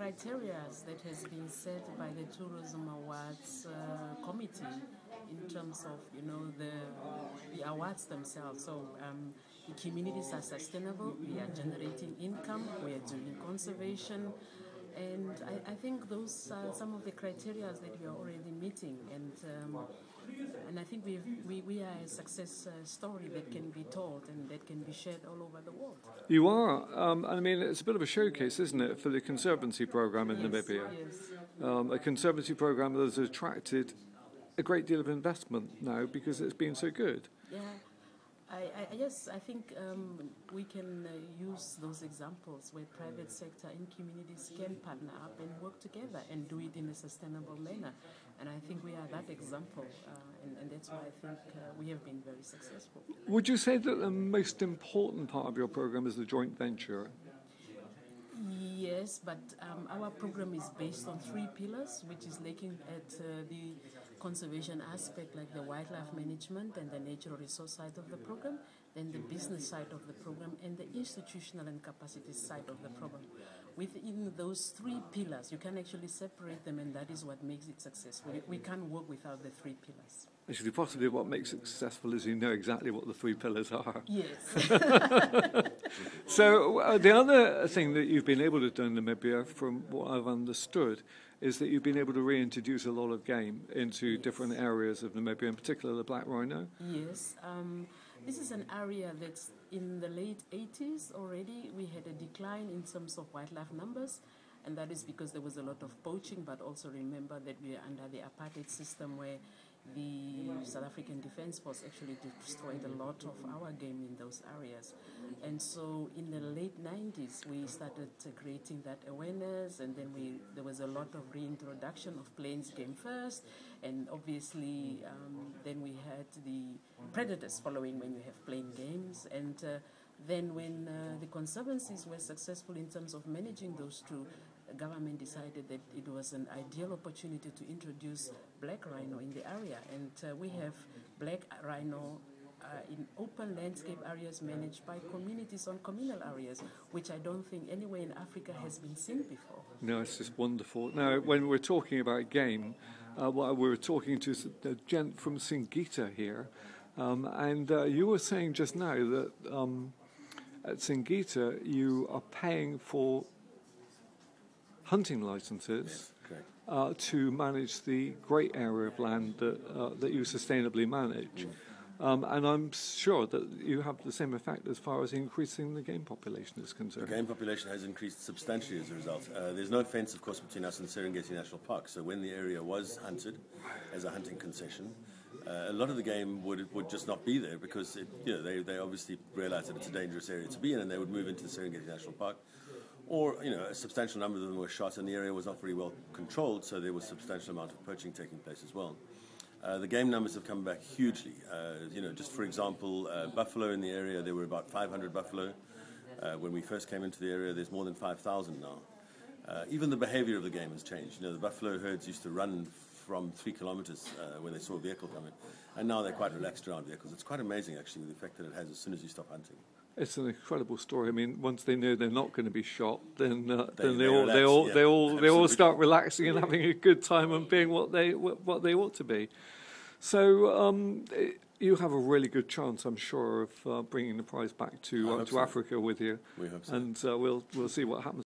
criteria that has been set by the Tourism Awards Committee in terms of, the awards themselves. So the communities are sustainable, we are generating income, we are doing conservation, and I think those are some of the criteria that we are already meeting, and I think we are a success story that can be told and that can be shared all over the world. You are. I mean, it's a bit of a showcase, isn't it, for the Conservancy program in Namibia? Yes. A Conservancy program that has attracted a great deal of investment now because it's been so good. Yeah. I think we can use those examples where private sector and communities can partner up and work together and do it in a sustainable manner. And I think we are that example, and that's why I think we have been very successful. Would you say that the most important part of your program is the joint venture? Yes, but our program is based on 3 pillars, which is looking at the conservation aspect, like the wildlife management and the natural resource side of the program, then the business side of the program, and the institutional and capacity side of the program. Within those 3 pillars, you can actually separate them, and that is what makes it successful. We can't work without the 3 pillars. Actually, possibly what makes it successful is you know exactly what the 3 pillars are. Yes. So the other thing that you've been able to do in Namibia, from what I've understood, is that you've been able to reintroduce a lot of game into different areas of Namibia, in particular the black rhino. Yes. This is an area that's in the late 80s already. We had a decline in terms of wildlife numbers, and that is because there was a lot of poaching, but also remember that we are under the apartheid system where the South African Defence Force actually destroyed a lot of our game in those areas. And so in the late 90s, we started creating that awareness, and then there was a lot of reintroduction of plains game first, and obviously then we had the predators following when you have plain games, and then when the conservancies were successful in terms of managing those two, the government decided that it was an ideal opportunity to introduce black rhino in the area, and we have black rhino in open landscape areas managed by communities on communal areas, which I don't think anywhere in Africa has been seen before. No, it's just wonderful. Now, when we're talking about game, we were talking to a gent from Singita here, and you were saying just now that at Singita you are paying for hunting licenses, yes, to manage the great area of land that you sustainably manage. And I'm sure that you have the same effect as far as increasing the game population is concerned. The game population has increased substantially as a result. There's no fence, of course, between us and Serengeti National Park. So when the area was hunted as a hunting concession, a lot of the game would just not be there because they obviously realize that it's a dangerous area to be in, and they would move into the Serengeti National Park. Or, a substantial number of them were shot, and the area was not very well controlled, so there was a substantial amount of poaching taking place as well. The game numbers have come back hugely. Just for example, buffalo in the area, there were about 500 buffalo. When we first came into the area, there's more than 5,000 now. Even the behavior of the game has changed. The buffalo herds used to run from 3 kilometers when they saw a vehicle coming, and now they're quite relaxed around vehicles. It's quite amazing, actually, the effect that it has as soon as you stop hunting. It's an incredible story. I mean, once they know they're not going to be shot, then they all start relaxing and having a good time and being what they ought to be. So you have a really good chance, I'm sure, of bringing the prize back to Africa with you. We hope so. And we'll see what happens.